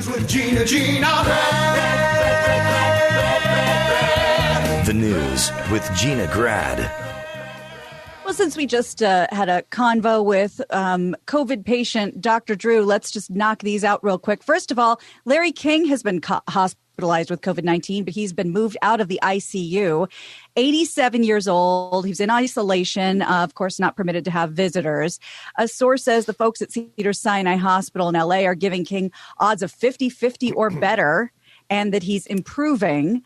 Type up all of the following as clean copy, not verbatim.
with Gina. The news with Gina Grad. Well, since we just had a convo with COVID patient DrDrew, let's just knock these out real quick. First of all, Larry King has been hospitalized with COVID-19, but he's been moved out of the ICU. 87 years old. He was in isolation, of course, not permitted to have visitors. A source says the folks at Cedars-Sinai Hospital in LA are giving King odds of 50-50 or better, and that he's improving.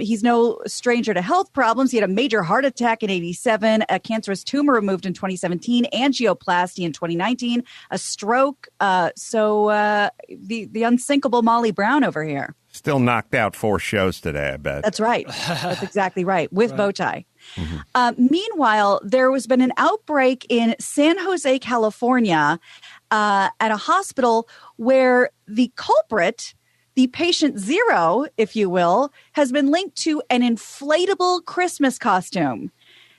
He's no stranger to health problems. He had a major heart attack in 87, a cancerous tumor removed in 2017, angioplasty in 2019, a stroke. So the unsinkable Molly Brown over here. Still knocked out 4 shows today, I bet. That's right. That's exactly right, with bow tie. Mm-hmm. Meanwhile, there has been an outbreak in San Jose, California, at a hospital where the culprit, the patient zero, if you will, has been linked to an inflatable Christmas costume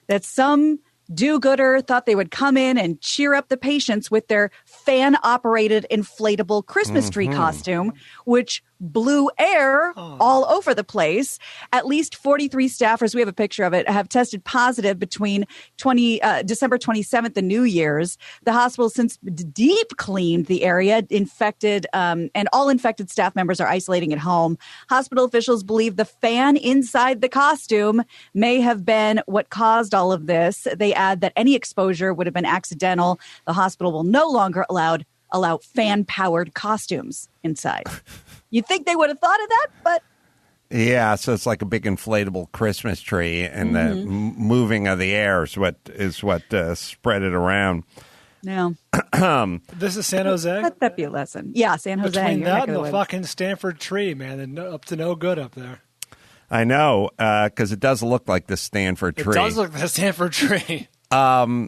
that some do-gooder thought they would come in and cheer up the patients with their fan-operated inflatable Christmas tree costume, which blew air all over the place. At least 43 staffers, we have a picture of it, have tested positive between December 27th and New Year's. The hospital since deep cleaned the area, infected, and all infected staff members are isolating at home. Hospital officials believe the fan inside the costume may have been what caused all of this. They add that any exposure would have been accidental. The hospital will no longer allow fan-powered costumes inside. You'd think they would have thought of that, but... Yeah, so it's like a big inflatable Christmas tree, and the moving of the air is what spread it around. Yeah. This is San Jose? Let that be a lesson. Yeah, San Jose. Between that and the fucking Stanford tree, man, they're up to no good up there. I know, because it does look like the Stanford tree. It does look like the Stanford tree. How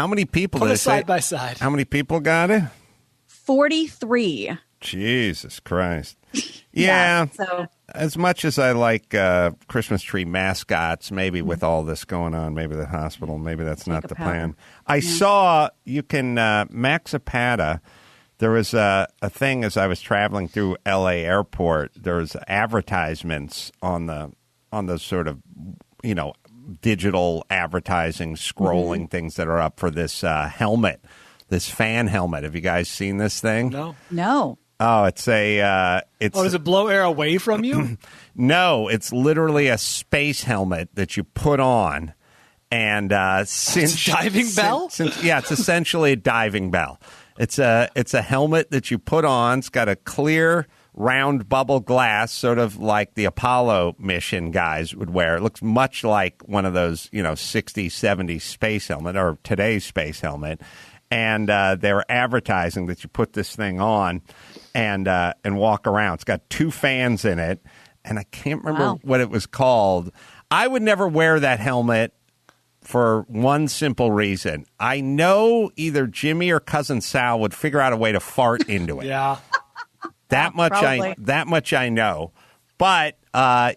many people Put it side by side. How many people got it? 43. Jesus Christ. Yeah. So as much as I like Christmas tree mascots, maybe with all this going on, maybe the hospital, maybe that's not the plan. I saw you can Max Zapata. There was a thing as I was traveling through L.A. airport. There was advertisements on the sort of, digital advertising, scrolling things that are up for this helmet, this fan helmet. Have you guys seen this thing? No. Oh, it's a. Does it blow air away from you? No, it's literally a space helmet that you put on, and cinch. Diving bell? Yeah, it's essentially a diving bell. It's a helmet that you put on. It's got a clear, round bubble glass, sort of like the Apollo mission guys would wear. It looks much like one of those, 60s, 70s space helmet or today's space helmet. And they were advertising that you put this thing on and walk around. It's got 2 fans in it, and I can't remember what it was called. I would never wear that helmet for one simple reason. I know either Jimmy or Cousin Sal would figure out a way to fart into it. Yeah. That much I know. But,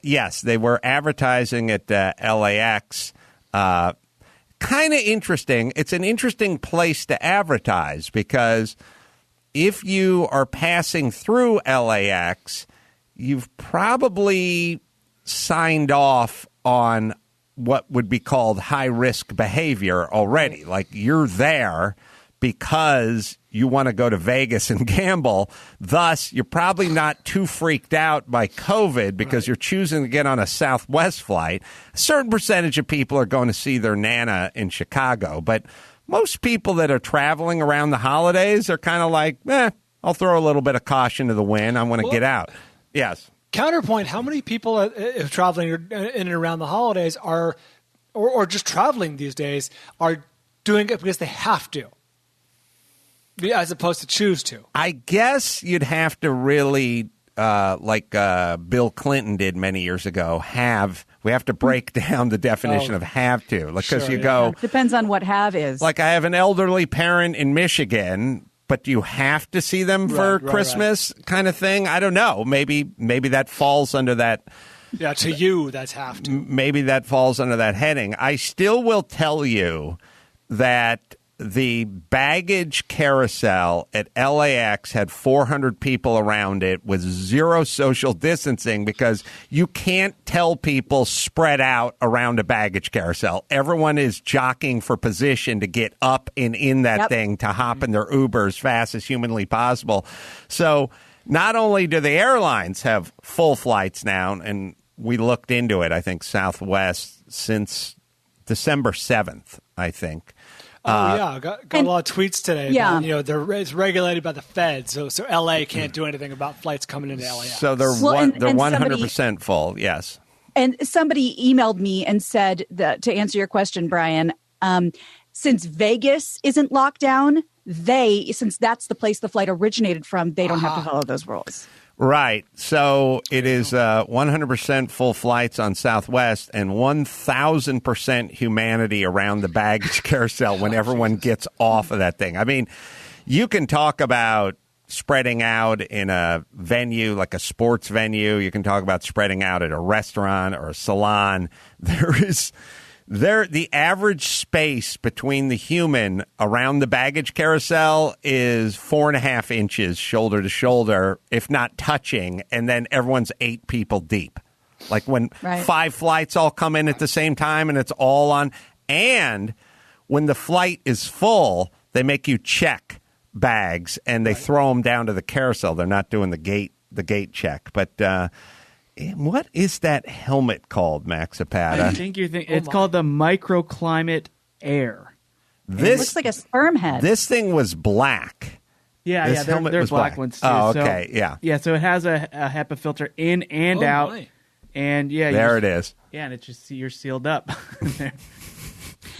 yes, they were advertising at LAX. Kind of interesting. It's an interesting place to advertise because if you are passing through LAX, you've probably signed off on what would be called high-risk behavior already. Like you're there because you want to go to Vegas and gamble. Thus, you're probably not too freaked out by COVID because you're choosing to get on a Southwest flight. A certain percentage of people are going to see their Nana in Chicago, but most people that are traveling around the holidays are kind of like, I'll throw a little bit of caution to the wind. I want to get out. Yes. Counterpoint, how many people if traveling in and around the holidays are, or just traveling these days, are doing it because they have to? As opposed to choose to. I guess you'd have to really, like Bill Clinton did many years ago, we have to break down the definition of have to. Because you go... Depends on what have is. Like I have an elderly parent in Michigan, but do you have to see them for Christmas kind of thing? I don't know. Maybe that falls under that... Yeah, to you, that's have to. Maybe that falls under that heading. I still will tell you that the baggage carousel at LAX had 400 people around it with zero social distancing because you can't tell people spread out around a baggage carousel. Everyone is jockeying for position to get up and in that thing to hop in their Uber as fast as humanly possible. So not only do the airlines have full flights now, and we looked into it, I think Southwest since December 7th, I think. Got a lot of tweets today. Yeah. About, it's regulated by the Fed, so LA can't do anything about flights coming into LA. So they're 100% full, yes. And somebody emailed me and said that, to answer your question, Brian, since Vegas isn't locked down, since that's the place the flight originated from, they don't have to follow those rules. Right. So it is 100% full flights on Southwest and 1,000% humanity around the baggage carousel when everyone gets off of that thing. I mean, you can talk about spreading out in a venue like a sports venue. You can talk about spreading out at a restaurant or a salon. The average space between the human around the baggage carousel is 4.5 inches shoulder to shoulder, if not touching, and then everyone's 8 people deep. Like when 5 flights all come in at the same time and it's all on. And when the flight is full, they make you check bags and they throw them down to the carousel. They're not doing the gate check. But what is that helmet called, Maxipata? I think you're thinking it's called the Microclimate Air. It looks like a sperm head. This thing was black. Yeah, they're black ones too. Oh, okay, Yeah, so it has a HEPA filter in and out. My. And there it is. Yeah, and it's just you're sealed up.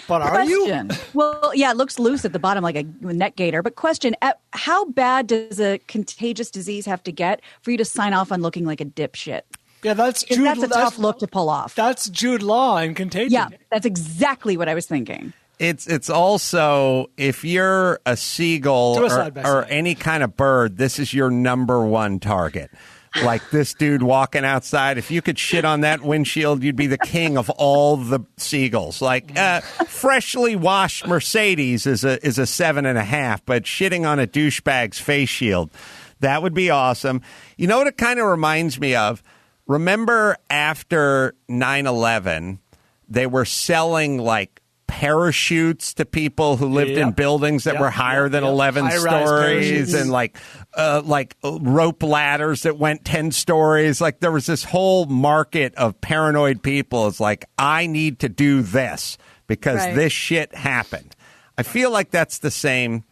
But are you? Well, yeah, it looks loose at the bottom like a neck gaiter. But question, how bad does a contagious disease have to get for you to sign off on looking like a dipshit? Yeah, that's a tough look to pull off. That's Jude Law in Contagion. Yeah, that's exactly what I was thinking. It's also, if you're a seagull or any kind of bird, this is your number one target. Like this dude walking outside, if you could shit on that windshield, you'd be the king of all the seagulls. Like freshly washed Mercedes is a 7.5, but shitting on a douchebag's face shield, that would be awesome. You know what it kind of reminds me of? Remember after 9/11, they were selling like parachutes to people who lived in buildings that were higher than 11 stories and like rope ladders that went 10 stories. Like there was this whole market of paranoid people. It's like, I need to do this because this shit happened. I feel like that's the same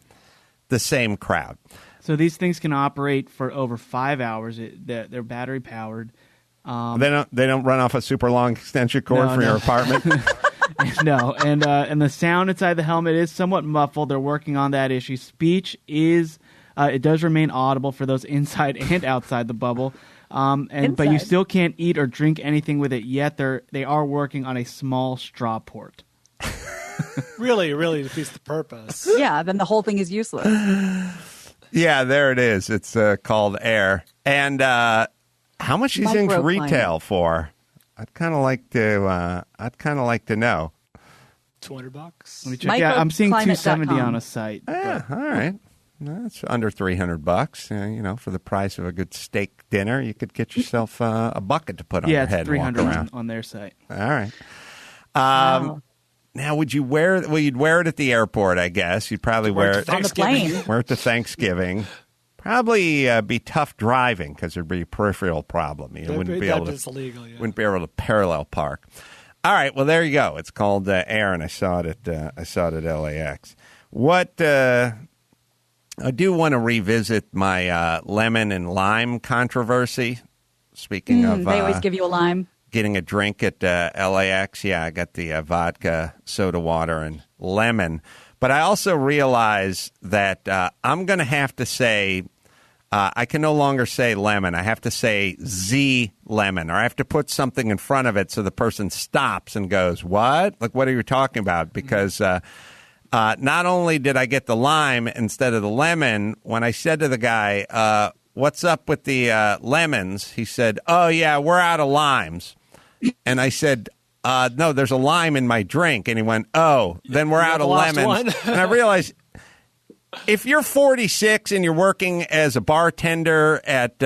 crowd. So these things can operate for over 5 hours. They're battery powered. They don't run off a super long extension cord from your apartment. No, and the sound inside the helmet is somewhat muffled. They're working on that issue. Speech is it does remain audible for those inside and outside the bubble. But you still can't eat or drink anything with it yet. They are working on a small straw port. Really defeats the purpose. Yeah, then the whole thing is useless. Yeah, there it is. It's called Air. And how much do these things retail for? I'd kind of like to know. $200. Let me check. Yeah, I'm seeing $270 on a site. Yeah, all right. That's under $300. For the price of a good steak dinner, you could get yourself a bucket to put on your head. Yeah, it's $300 on their site. All right. Now, would you wear it? Well, you'd wear it at the airport, I guess. You'd probably wear it on the plane. Wear it to Thanksgiving. Probably be tough driving because there'd be a peripheral problem. You wouldn't be able to parallel park. All right, well there you go. It's called Air, and I saw it at LAX. What I do want to revisit my lemon and lime controversy. Speaking of, they always give you a lime. Getting a drink at LAX. Yeah, I got the vodka, soda water, and lemon. But I also realize that I'm going to have to say, I can no longer say lemon. I have to say Z lemon, or I have to put something in front of it so the person stops and goes, what? Like, what are you talking about? Because not only did I get the lime instead of the lemon, when I said to the guy, what's up with the lemons? He said, oh, yeah, we're out of limes. And I said, no, there's a lime in my drink. And he went, oh, then we're out of lemons. And I realized, if you're 46 and you're working as a bartender at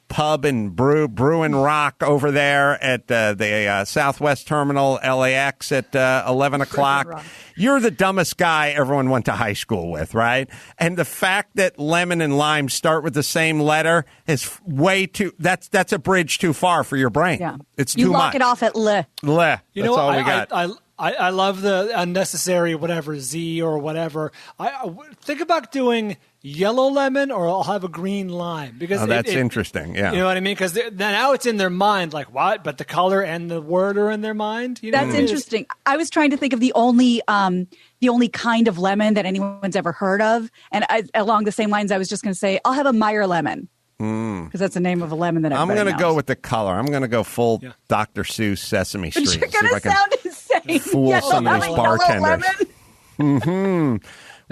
Pub and Brew and Rock over there at the Southwest Terminal, LAX at 11 o'clock, you're the dumbest guy everyone went to high school with, right? And the fact that lemon and lime start with the same letter is way too, that's a bridge too far for your brain. Yeah. It's too much. You lock it off at le. Le. You That's know, all we got. I love the unnecessary whatever Z or whatever. I think about doing yellow lemon, or I'll have a green lime, because that's interesting. Yeah, you know what I mean. Because now it's in their mind, like what? But the color and the word are in their mind. You know That's interesting. I was trying to think of the only kind of lemon that anyone's ever heard of, and along the same lines, I was just going to say I'll have a Meyer lemon. Because that's the name of a lemon that everybody knows. I'm going to go with the color. I'm going to go full Dr. Seuss Sesame Street. You're going to sound insane. Fool some of these bartenders.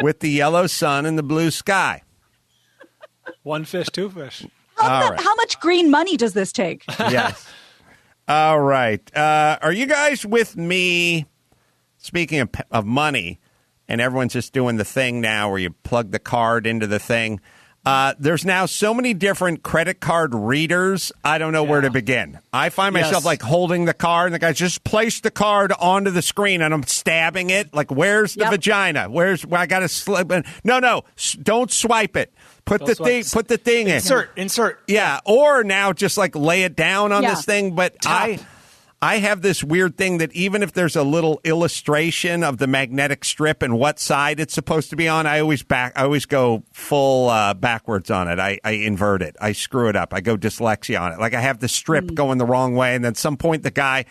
With the yellow sun and the blue sky. One fish, two fish. How much green money does this take? Yes. All right. Are you guys with me? Speaking of money, and everyone's just doing the thing now where you plug the card into the thing. There's now so many different credit card readers, I don't know where to begin. I find myself like holding the card, and the guy just placed the card onto the screen, and I'm stabbing it. Like, where's the vagina? Where I got to slip? No, don't swipe it. Put the thing in. Insert. Yeah, or now just like lay it down on this thing. But Tap. I have this weird thing that even if there's a little illustration of the magnetic strip and what side it's supposed to be on, I always go full backwards on it. I invert it. I screw it up. I go dyslexia on it. Like I have the strip going the wrong way, and then at some point the guy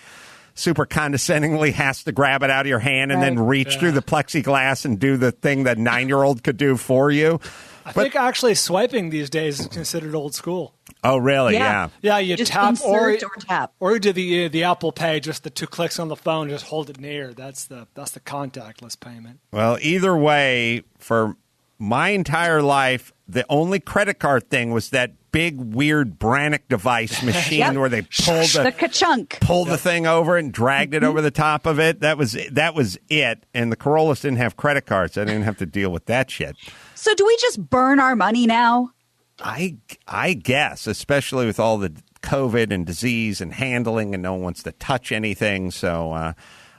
super condescendingly has to grab it out of your hand and then reach through the plexiglass and do the thing that 9-year-old could do for you. I think actually swiping these days is considered old school. Oh, really? Yeah. Yeah, you just tap or tap. Or you do the Apple Pay, just the 2 clicks on the phone, just hold it near. That's the contactless payment. Well, either way, for my entire life, the only credit card thing was that big, weird Brannick device machine where they pulled the ka-chunk. Pulled the thing over and dragged it over the top of it. That was it. And the Corollas didn't have credit cards. I didn't have to deal with that shit. So do we just burn our money now? I guess, especially with all the COVID and disease and handling, and no one wants to touch anything. So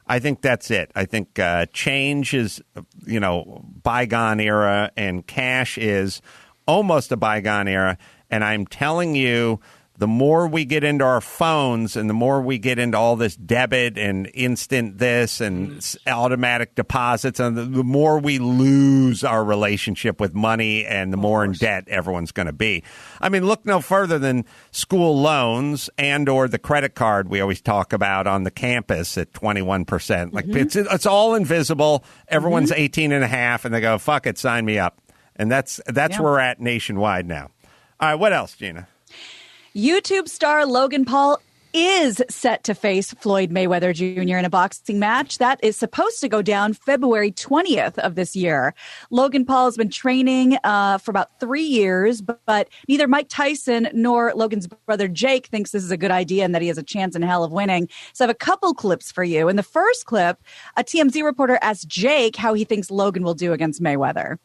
I think that's it. I think change is, bygone era, and cash is almost a bygone era. And I'm telling you, the more we get into our phones and the more we get into all this debit and instant this and automatic deposits, and the more we lose our relationship with money, and the more in debt everyone's going to be. I mean, look no further than school loans and or the credit card we always talk about on the campus at 21%. Like it's all invisible. Everyone's 18 and a half, and they go, fuck it, sign me up. And that's where we're at nationwide now. All right, what else, Gina? YouTube star Logan Paul is set to face Floyd Mayweather Jr. in a boxing match that is supposed to go down February 20th of this year. Logan Paul has been training for about 3 years, but neither Mike Tyson nor Logan's brother Jake thinks this is a good idea and that he has a chance in hell of winning. So I have a couple clips for you. In the first clip, a TMZ reporter asked Jake how he thinks Logan will do against Mayweather.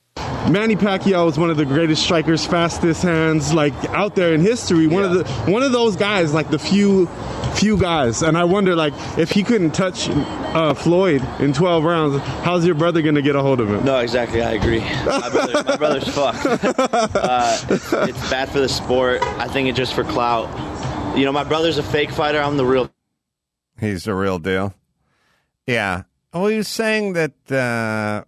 Manny Pacquiao is one of the greatest strikers, fastest hands out there in history. One of those guys, like the few guys. And I wonder, if he couldn't touch Floyd in 12 rounds, how's your brother going to get a hold of him? No, exactly. I agree. My brother's fucked. It's bad for the sport. I think it's just for clout. My brother's a fake fighter. I'm the real. He's the real deal. Yeah. Well, he was saying that.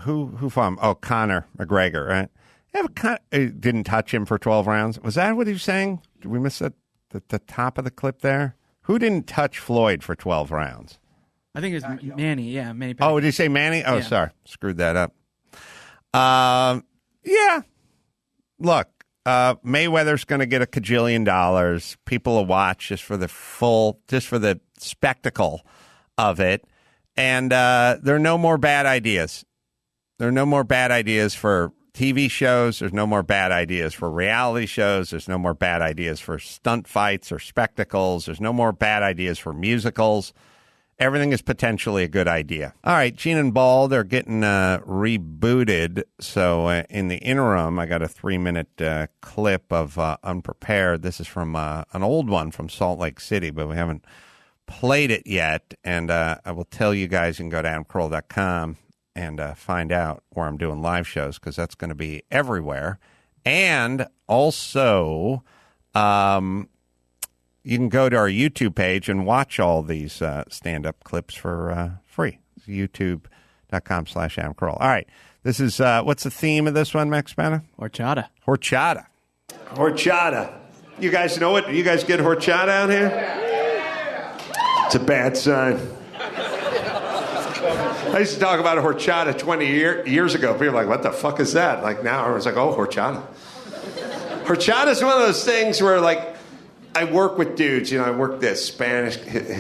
Who fought him? Oh, Conor McGregor, right? Yeah, didn't touch him for 12 rounds. Was that what he was saying? Did we miss the top of the clip there? Who didn't touch Floyd for 12 rounds? I think it was Manny. Yeah, Manny Pacquiao. Oh, did he say Manny? Oh, sorry. Screwed that up. Yeah. Look, Mayweather's going to get $1 kajillion. People will watch just for the spectacle of it. And there are no more bad ideas. There are no more bad ideas for TV shows. There's no more bad ideas for reality shows. There's no more bad ideas for stunt fights or spectacles. There's no more bad ideas for musicals. Everything is potentially a good idea. All right, Gina and Bald are getting rebooted. So in the interim, I got a 3-minute clip of Unprepared. This is from an old one from Salt Lake City, but we haven't played it yet. And I will tell you guys, you can go to AdamCarolla.com and find out where I'm doing live shows, because that's going to be everywhere. And also... you can go to our YouTube page and watch all these stand-up clips for free. It's youtube.com/AdamCarolla. All right. This is, what's the theme of this one, Max Spanner? Horchata. Horchata. Horchata. You guys know it? You guys get horchata out here? It's a bad sign. I used to talk about horchata 20 years ago. People were like, what the fuck is that? Like now, everyone's like, oh, horchata. Horchata is one of those things where, like, I work with dudes, I work his Spanish guys.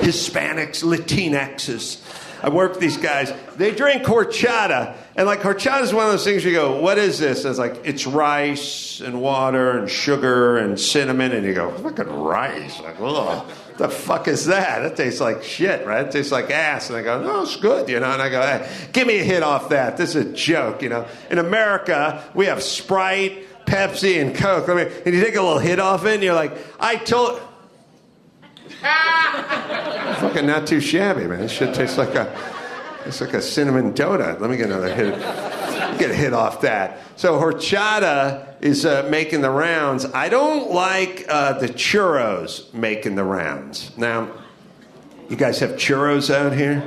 Hispanics, Latinxes. I work with these guys. They drink horchata. And, like, horchata is one of those things where you go, what is this? And it's like, it's rice and water and sugar and cinnamon. And you go, fucking rice. Like, ugh, what the fuck is that? That tastes like shit, right? It tastes like ass. And I go, no, it's good, And I go, hey, give me a hit off that. This is a joke, In America, we have Sprite, Pepsi, and Coke. And you take a little hit off it, and you're like, I told... Fucking not too shabby, man. This shit tastes like a cinnamon donut. Let me get another hit. Get a hit off that. So horchata is making the rounds. I don't like the churros making the rounds. Now, you guys have churros out here?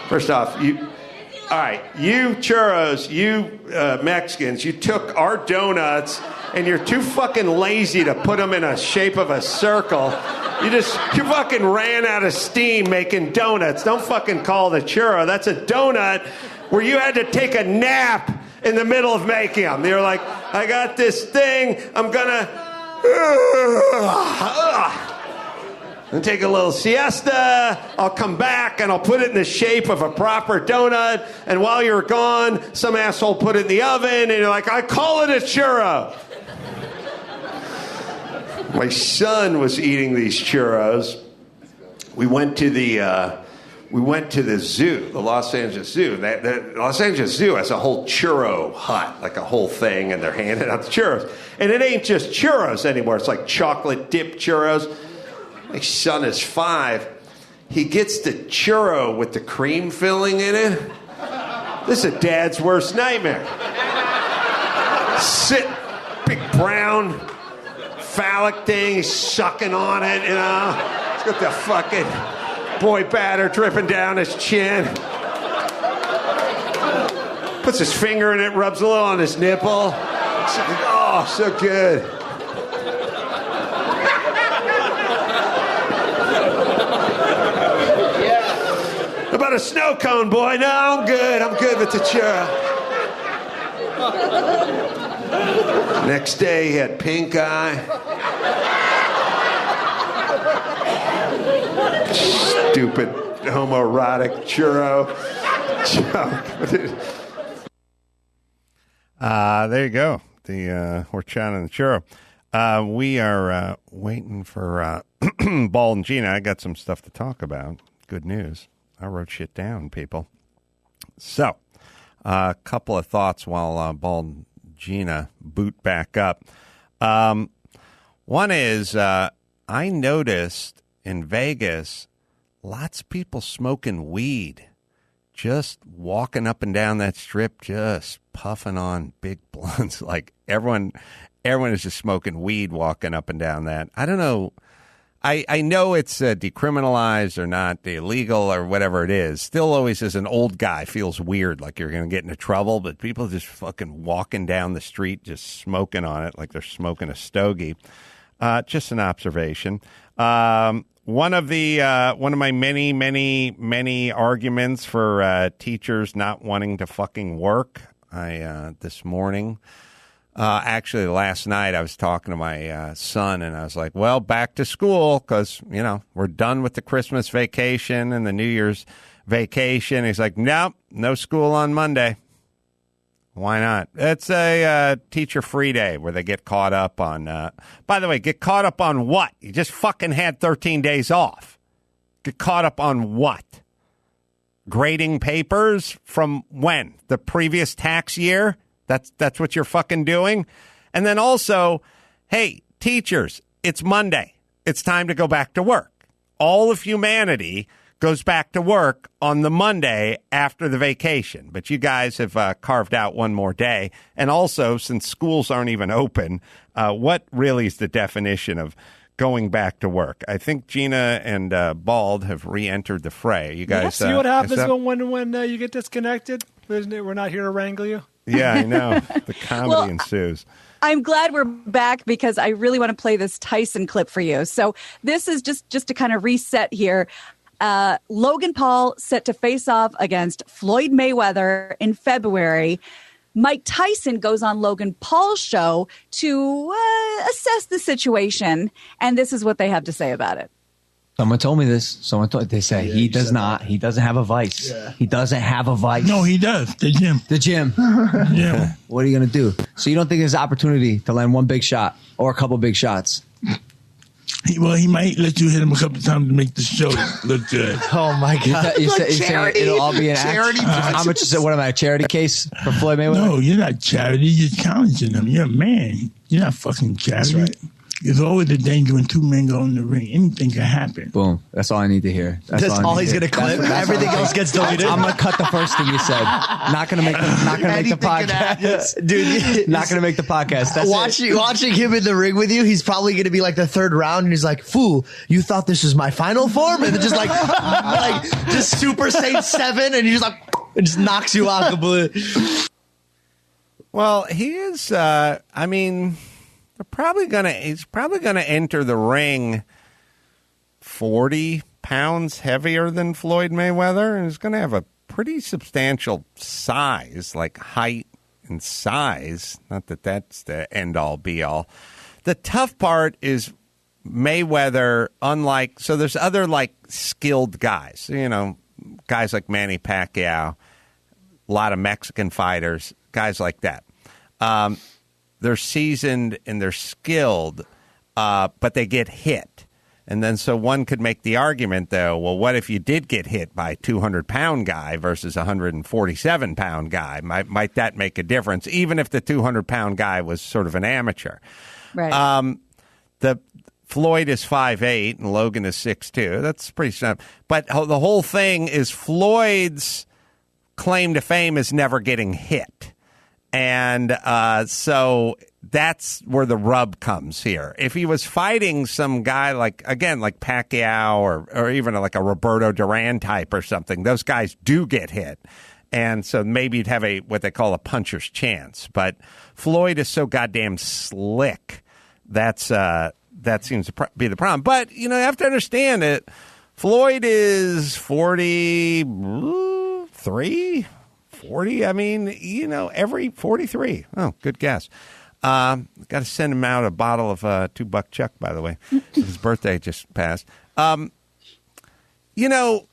First off, all right, you churros, you Mexicans, you took our donuts and you're too fucking lazy to put them in a shape of a circle. You fucking ran out of steam making donuts. Don't fucking call it a churro. That's a donut where you had to take a nap in the middle of making them. You're like, I got this thing, I'm gonna... and take a little siesta, I'll come back and I'll put it in the shape of a proper donut, and while you're gone, some asshole put it in the oven, and you're like, I call it a churro. My son was eating these churros. We went to the zoo, the Los Angeles Zoo. The Los Angeles Zoo has a whole churro hut, like a whole thing, and they're handing out the churros. And it ain't just churros anymore. It's like chocolate dipped churros. My son is 5. He gets the churro with the cream filling in it. This is a dad's worst nightmare. Big brown phallic thing, he's sucking on it, He's got the fucking boy batter dripping down his chin. Puts his finger in it, rubs a little on his nipple. Oh, so good. About a snow cone, boy? No, I'm good. I'm good with the churro. Next day, he had pink eye. Stupid homoerotic churro joke. There you go. The horchata and the churro. We are waiting for Bald and Gina. I got some stuff to talk about. Good news. I wrote shit down, people. So, a couple of thoughts while Bald and Gina boot back up. One is I noticed in Vegas lots of people smoking weed, just walking up and down that strip, just puffing on big blunts. Like everyone is just smoking weed walking up and down that. I don't know. I know it's decriminalized or not illegal or whatever it is. Still always as an old guy feels weird, like you're going to get into trouble. But people just fucking walking down the street, just smoking on it like they're smoking a stogie. Just an observation. One of my many arguments for teachers not wanting to fucking work. This morning. Actually, last night I was talking to my son, and I was like, well, back to school, because, we're done with the Christmas vacation and the New Year's vacation. He's like, nope, no school on Monday. Why not? It's a teacher-free day where they get caught up on... by the way, get caught up on what? You just fucking had 13 days off. Get caught up on what? Grading papers from when? The previous tax year? That's what you're fucking doing? And then also, hey, teachers, it's Monday. It's time to go back to work. All of humanity goes back to work on the Monday after the vacation. But you guys have carved out one more day. And also, since schools aren't even open, what really is the definition of going back to work? I think Gina and Bald have re-entered the fray. You guys see what happens when you get disconnected? We're not here to wrangle you. Yeah, I know. The comedy ensues. I'm glad we're back because I really want to play this Tyson clip for you. So this is just to kind of reset here. Logan Paul set to face off against Floyd Mayweather in February. Mike Tyson goes on Logan Paul's show to assess the situation, and this is what they have to say about it. Someone told me this. They say he does not. He doesn't have a vice. Yeah. He doesn't have a vice. No, he does. The gym. Yeah. What are you going to do? So you don't think there's opportunity to land one big shot or a couple big shots? He might let you hit him a couple times to make the show look good. Oh my God! You're saying it'll all be an charity. How much is it? What am I? A charity case for Floyd Mayweather? No, you're not charity. You're challenging him. You're a man. You're not fucking charity. That's right. There's always a danger when two men go in the ring. Anything can happen. Boom. That's all I need to hear. That's all he's going to clip. Everything else gets deleted. I'm going to cut the first thing you said. Not going to make the podcast. Dude. Not going to make the podcast. That's watching him in the ring with you, he's probably going to be like the third round, and he's like, fool, you thought this was my final form? And just like just Super Saiyan 7, and he just like, it just knocks you out completely. Well, he is, he's probably gonna enter the ring 40 pounds heavier than Floyd Mayweather, and he's gonna have a pretty substantial size, like height and size. Not that that's the end all be all. The tough part is Mayweather, so there's other like skilled guys, guys like Manny Pacquiao, a lot of Mexican fighters, guys like that. They're seasoned and they're skilled, but they get hit. And then so one could make the argument, though, well, what if you did get hit by a 200-pound guy versus a 147-pound guy? Might that make a difference, even if the 200-pound guy was sort of an amateur? Right. The Floyd is 5'8", and Logan is 6'2". That's pretty simple. But the whole thing is Floyd's claim to fame is never getting hit. And so that's where the rub comes here. If he was fighting some guy like Pacquiao or even like a Roberto Duran type or something, those guys do get hit. And so maybe you'd have what they call a puncher's chance. But Floyd is so goddamn slick. That seems to be the problem. But, you have to understand it. Floyd is 43, 40. I mean, every 43. Oh, good guess. Got to send him out a bottle of $2 Chuck, by the way. His birthday just passed. You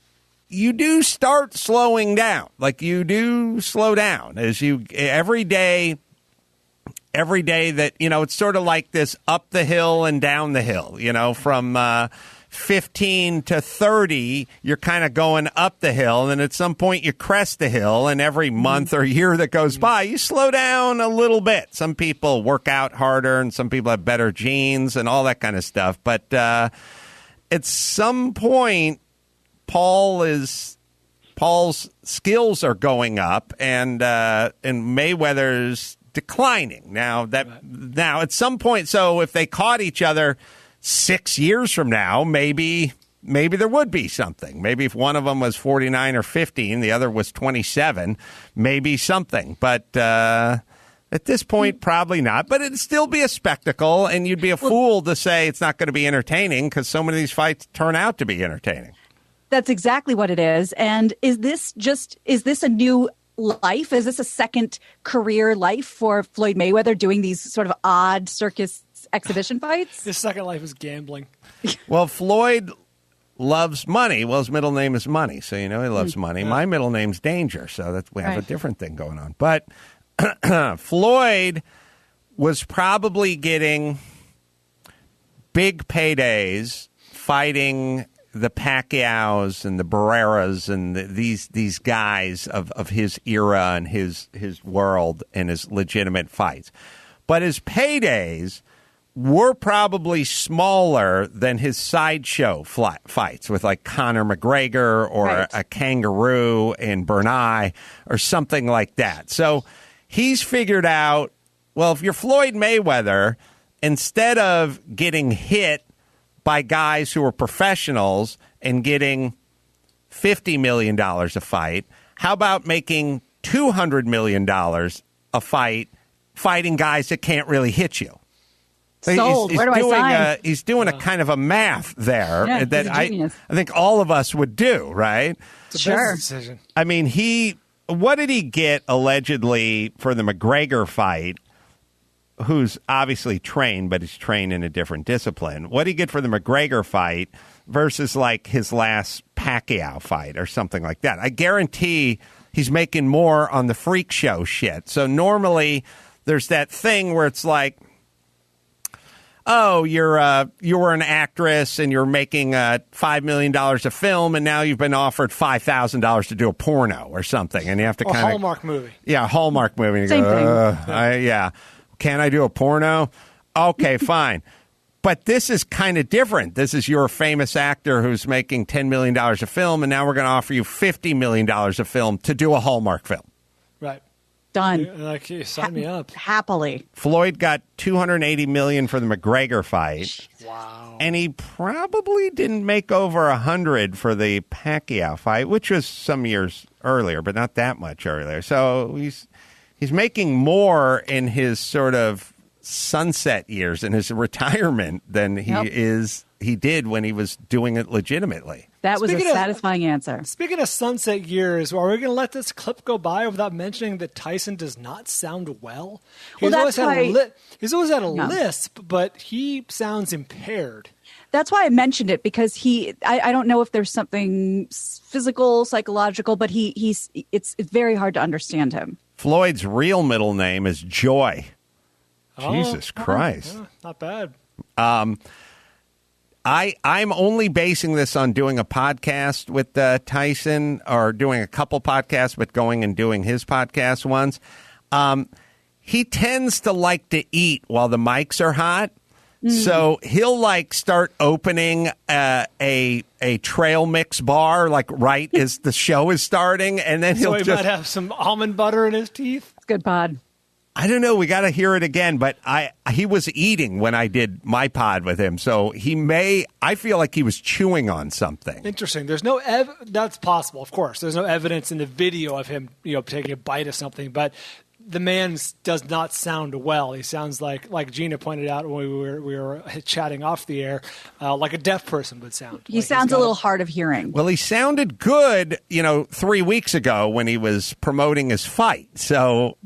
do start slowing down. Like you do slow down as every day that, it's sort of like this up the hill and down the hill, from 15 to 30, you're kind of going up the hill, and then at some point you crest the hill, and every month or year that goes by, you slow down a little bit. Some people work out harder, and some people have better genes and all that kind of stuff. But at some point, Paul's skills are going up, and Mayweather's declining. Now at some point, so if they caught each other 6 years from now, maybe there would be something. Maybe if one of them was 49 or 50 and the other was 27, maybe something. But at this point, probably not. But it'd still be a spectacle, and you'd be a fool to say it's not going to be entertaining because so many of these fights turn out to be entertaining. That's exactly what it is. And is this a new life? Is this a second career life for Floyd Mayweather doing these sort of odd circus exhibition fights? His second life is gambling. Well, Floyd loves money. Well, his middle name is Money, so he loves money. Yeah. My middle name's Danger, so we have a different thing going on. But Floyd was probably getting big paydays fighting the Pacquiaos and the Barreras and these guys of his era and his world and his legitimate fights. But his paydays were probably smaller than his sideshow fights with like Conor McGregor or a kangaroo in Brunei or something like that. So he's figured out, well, if you're Floyd Mayweather, instead of getting hit by guys who are professionals and getting $50 million a fight, how about making $200 million a fight fighting guys that can't really hit you? Sold. Where do I sign? He's doing a kind of a math there that I think all of us would do, right? It's a business decision. I mean, what did he get allegedly for the McGregor fight? Who's obviously trained, but he's trained in a different discipline. What did he get for the McGregor fight versus like his last Pacquiao fight or something like that? I guarantee he's making more on the freak show shit. So normally there's that thing where it's like, oh, you were an actress and you're making $5 million a film, and now you've been offered $5,000 to do a porno or something, and you have to kind of Hallmark movie. Yeah, Hallmark movie. And Same thing. Can I do a porno? Okay, fine. But this is kind of different. This is your famous actor who's making $10 million a film, and now we're going to offer you $50 million a film to do a Hallmark film. Right. Done. Like, sign me up. Happily. Floyd got $280 million for the McGregor fight. Wow. And he probably didn't make over $100 for the Pacquiao fight, which was some years earlier, but not that much earlier. So he's making more in his sort of sunset years in his retirement than he did when he was doing it legitimately. That was a satisfying answer. Speaking of sunset years, are we going to let this clip go by without mentioning that Tyson does not sound well? He's always had a lisp, but he sounds impaired. That's why I mentioned it, because I don't know if there's something physical, psychological, but it's very hard to understand him. Floyd's real middle name is Joy. Jesus Christ. Not bad. I'm only basing this on doing a podcast with Tyson, or doing a couple podcasts, but going and doing his podcast once. He tends to like to eat while the mics are hot. So he'll like start opening a trail mix bar right as the show is starting, and then he might have some almond butter in his teeth. It's good pod. I don't know. We got to hear it again, but he was eating when I did my pod with him, so I feel like he was chewing on something. Interesting. There's no that's possible, of course. There's no evidence in the video of him, taking a bite of something, but the man does not sound well. He sounds like Gina pointed out when we were chatting off the air, like a deaf person would sound. He sounds a little hard of hearing. Well, he sounded good, 3 weeks ago when he was promoting his fight. So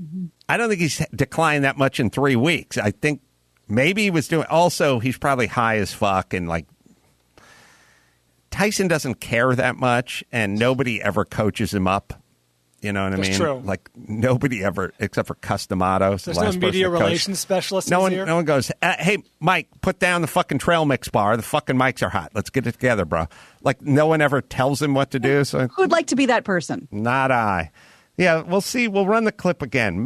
I don't think he's declined that much in 3 weeks. I think maybe he was doing. Also, he's probably high as fuck, and Tyson doesn't care that much, and nobody ever coaches him up. You know what I mean? True. Like nobody ever, except for Customato. There's no media relations specialist. No one goes, hey, Mike, put down the fucking trail mix bar. The fucking mics are hot. Let's get it together, bro. Like no one ever tells him what to do. So who'd like to be that person? Not I. Yeah, we'll see. We'll run the clip again.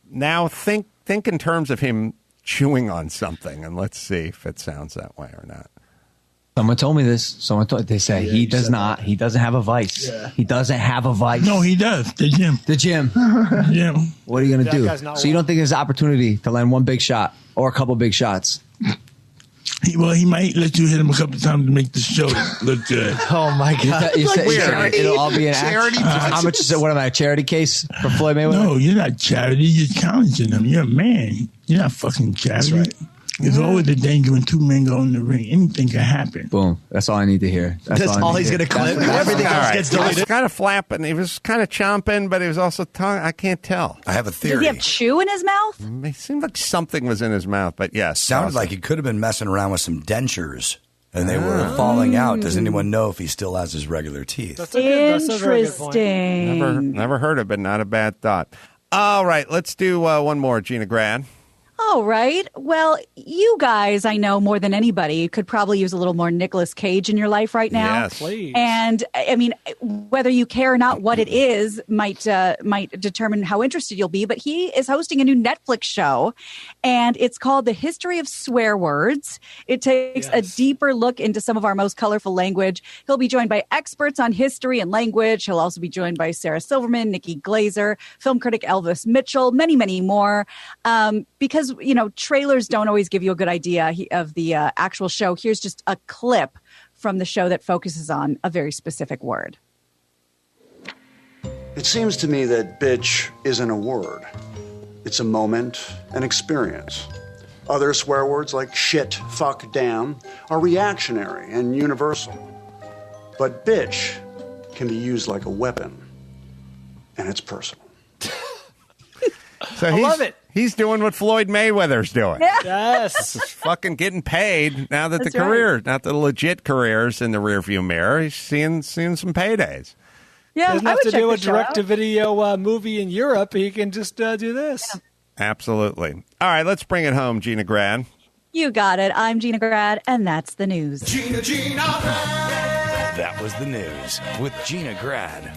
Now think in terms of him chewing on something, and let's see if it sounds that way or not. Someone told me this. They say he does not. He doesn't have a vice. Yeah. He doesn't have a vice. No, he does. The gym. Yeah. What are you going to do? So you don't think there's opportunity to land one big shot or a couple big shots? He might let you hit him a couple times to make the show look good. Oh my God! It'll all be an charity. How much is it? What am I? A charity case for Floyd Mayweather? No, you're not charity. You're challenging him. You're a man. You're not fucking charity. That's right. There's always a danger when two men go in the ring. Anything can happen. Boom. That's all I need to hear. That's all he's going to clip. Everything else gets deleted. He was kind of flapping. He was kind of chomping, but he was also tongue. I can't tell. I have a theory. Did he have chew in his mouth? It seemed like something was in his mouth, but yes. Sounded like he could have been messing around with some dentures and they were falling out. Does anyone know if he still has his regular teeth? That's a very good point. Interesting. Never heard of it. Not a bad thought. All right, let's do one more, Gina Grad. All right. Well, you guys, I know more than anybody, could probably use a little more Nicolas Cage in your life right now. Yes, please. And I mean, whether you care or not what it is might determine how interested you'll be. But he is hosting a new Netflix show, and it's called The History of Swear Words. It takes a deeper look into some of our most colorful language. He'll be joined by experts on history and language. He'll also be joined by Sarah Silverman, Nikki Glazer, film critic Elvis Mitchell, many, many more. Because, you know, trailers don't always give you a good idea of the actual show. Here's just a clip from the show that focuses on a very specific word. It seems to me that bitch isn't a word. It's a moment, an experience. Other swear words like shit, fuck, damn are reactionary and universal. But bitch can be used like a weapon, and it's personal. So I love it. He's doing what Floyd Mayweather's doing. Yes. He's fucking getting paid now that That's the career, not the legit career's in the rearview mirror. He's seeing some paydays. Yeah, Doesn't have to do a direct-to-video movie in Europe. He can just do this. Yeah. Absolutely. All right, let's bring it home, Gina Grad. You got it. I'm Gina Grad, and that's the news. That was the news with Gina Grad.